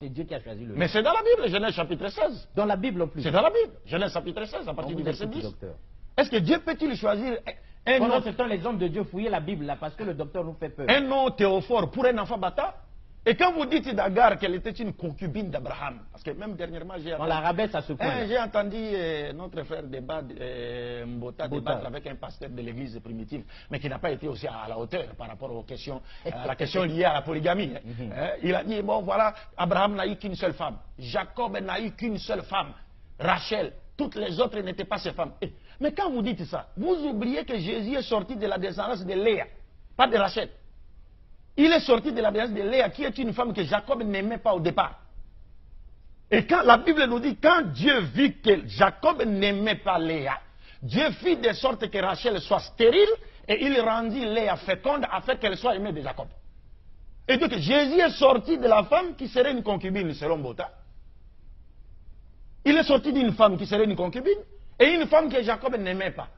C'est Dieu qui a choisi le nom. Mais c'est dans la Bible, Genèse chapitre 16. Dans la Bible en plus. C'est dans la Bible, Genèse chapitre 16, à partir du verset 10. Docteur. Est-ce que Dieu peut-il choisir un Pendant nom, ce temps, les hommes de Dieu fouillaient la Bible là parce que le docteur nous fait peur. un nom théophore pour un enfant bâtard? Et quand vous dites d'Agar qu'elle était une concubine d'Abraham, parce que même dernièrement j'ai On la rabaisse à ce point. j'ai entendu notre frère Mbota débattre avec un pasteur de l'église primitive, mais qui n'a pas été aussi à la hauteur par rapport aux questions, à la question liée à la polygamie. Il a dit, bon voilà, Abraham n'a eu qu'une seule femme, Jacob n'a eu qu'une seule femme, Rachel, toutes les autres n'étaient pas ses femmes. Mais quand vous dites ça, vous oubliez que Jésus est sorti de la descendance de Léa, pas de Rachel. Il est sorti de la descendance de Léa, qui est une femme que Jacob n'aimait pas au départ. Et quand la Bible nous dit, quand Dieu vit que Jacob n'aimait pas Léa, Dieu fit de sorte que Rachel soit stérile, et il rendit Léa féconde afin qu'elle soit aimée de Jacob. Et donc Jésus est sorti de la femme qui serait une concubine selon Bota. Il est sorti d'une femme qui serait une concubine, et une femme que Jacob n'aimait pas.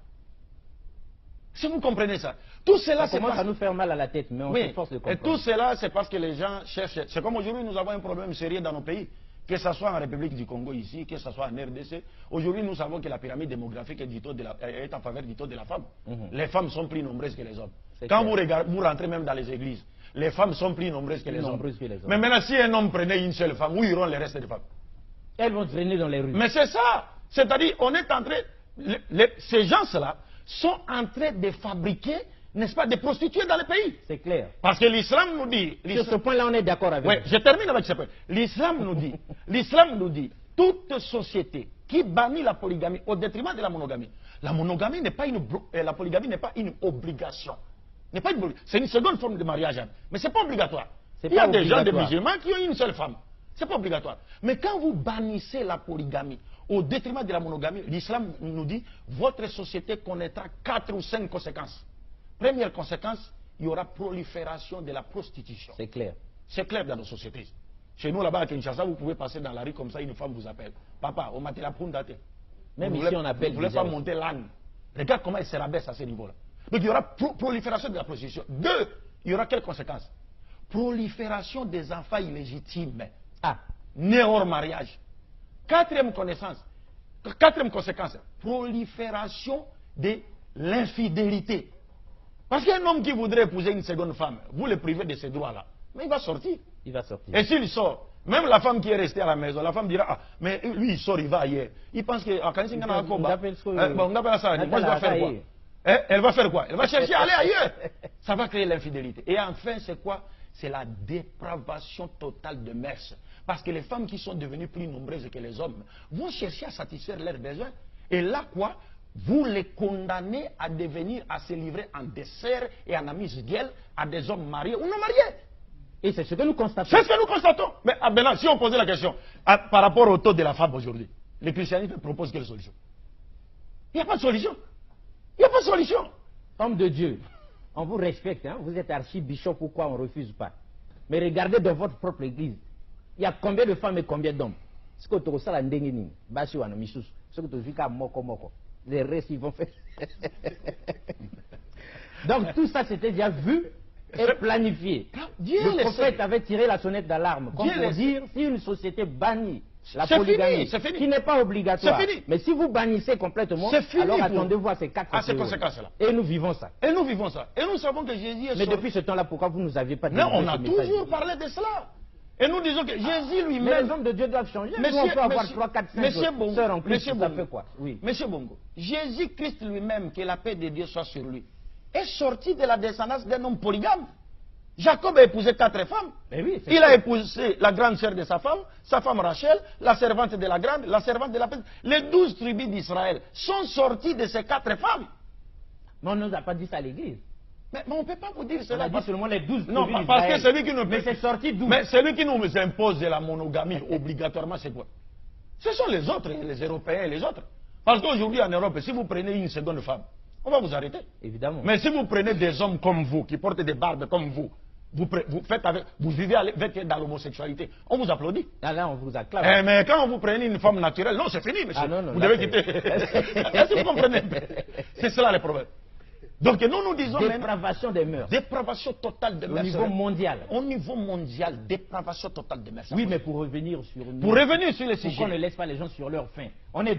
Si vous comprenez ça, tout cela ça commence à nous faire mal à la tête, mais on se force de comprendre. Et tout cela, c'est parce que les gens cherchent. C'est comme aujourd'hui, nous avons un problème sérieux dans nos pays, que ce soit en République du Congo ici, que ce soit en RDC. Aujourd'hui, nous savons que la pyramide démographique est en faveur du taux de la femme. Les femmes sont plus nombreuses que les hommes. Quand vous rentrez même dans les églises, les femmes sont plus nombreuses que les hommes. Mais maintenant, si un homme prenait une seule femme, où iront les restes des femmes? Elles vont traîner dans les rues. Mais c'est ça. C'est-à-dire, on est en train. Ces gens-là sont en train de fabriquer, n'est-ce pas, des prostituées dans le pays. C'est clair. Parce que l'islam nous dit... Sur ce point-là, on est d'accord avec vous. Je termine avec ce point. L'islam nous dit, toute société qui bannit la polygamie au détriment de la monogamie n'est pas la polygamie n'est pas une obligation. C'est une seconde forme de mariage, mais ce n'est pas obligatoire. Il y a des gens, des musulmans, qui ont une seule femme. Ce n'est pas obligatoire. Mais quand vous bannissez la polygamie au détriment de la monogamie, l'islam nous dit, votre société connaîtra 4 ou 5 conséquences. Première conséquence, il y aura prolifération de la prostitution. C'est clair. C'est clair dans nos sociétés. Chez nous, là-bas à Kinshasa, vous pouvez passer dans la rue comme ça, une femme vous appelle. Papa, on m'a dit la pundate. Même ici, on appelle. Vous ne voulez pas monter l'âne. Regarde comment elle se rabaisse à ce niveau-là. Donc il y aura prolifération de la prostitution. 2, il y aura quelles conséquences? Prolifération des enfants illégitimes. Nés hors mariage. Quatrième conséquence, prolifération de l'infidélité. Parce qu'un homme qui voudrait épouser une seconde femme, vous le privez de ces droits-là, mais il va sortir. Il va sortir. Et s'il sort, même la femme qui est restée à la maison, la femme dira, ah, mais lui il sort, il va ailleurs. Il pense que, on appelle ça, moi je dois faire quoi? Elle va faire quoi? Elle va chercher à aller ailleurs. Ça va créer l'infidélité. Et enfin, c'est quoi? C'est la dépravation totale de mœurs. Parce que les femmes qui sont devenues plus nombreuses que les hommes vont chercher à satisfaire leurs besoins. Et là, quoi? Vous les condamnez à devenir, à se livrer en dessert et en amis gueule à des hommes mariés ou non mariés. Et c'est ce que nous constatons. C'est ce que nous constatons. Mais maintenant, si on posait la question par rapport au taux de la femme aujourd'hui, le christianisme propose quelle solution? Il n'y a pas de solution. Il n'y a pas de solution. Homme de Dieu, on vous respecte, hein? Vous êtes archibishop, pourquoi on ne refuse pas? Mais regardez dans votre propre église. Il y a combien de femmes et combien d'hommes? Ce que tu as la ndengini, basi wana misusu, ce que tu as moko. Les restes, ils vont faire. Donc tout ça, c'était déjà vu et planifié. Le prophète avait tiré la sonnette d'alarme. Comme pour dire, si une société bannit la polygamie, qui n'est pas obligatoire, mais si vous bannissez complètement, alors attendez-vous à ces 4 conséquences-là. Et nous vivons ça. Et nous vivons ça. Et nous savons que Jésus est Mais depuis ce temps-là, pourquoi vous ne nous aviez pas dit? Non, on a toujours parlé de cela. Et nous disons que Jésus lui-même... Mais les hommes de Dieu doivent changer. Nous, on peut avoir 3, 4, 5 sœurs en plus, ça fait quoi? Oui. Monsieur Bongo, Jésus-Christ lui-même, que la paix de Dieu soit sur lui, est sorti de la descendance d'un homme polygame. Jacob a épousé 4 femmes. Oui, il a épousé la grande sœur de sa femme Rachel, la servante de la grande, la servante de la petite. Les 12 tribus d'Israël sont sorties de ces 4 femmes. Mais on ne nous a pas dit ça à l'église. Mais on ne peut pas vous dire cela. On a dit seulement les 12 non, parce que celui qui nous... Mais c'est sorti d'où? Mais celui qui nous impose la monogamie obligatoirement, c'est quoi? Ce sont les autres, les Européens et les autres. Parce qu'aujourd'hui en Europe, si vous prenez une seconde femme, on va vous arrêter. Évidemment. Mais si vous prenez des hommes comme vous, qui portent des barbes comme vous vivez avec dans l'homosexualité, on vous applaudit. Là, on vous acclame. Mais quand vous prenez une femme naturelle, non, c'est fini, monsieur. Non, vous devez quitter. Est-ce que vous comprenez? C'est cela le problème. Donc nous disons dépravation des mœurs. Dépravation totale des mœurs. Au niveau mondial. Au niveau mondial, dépravation totale des mœurs. Oui, mais pour revenir sur le sujet. Pourquoi on ne laisse pas les gens sur leur faim? On est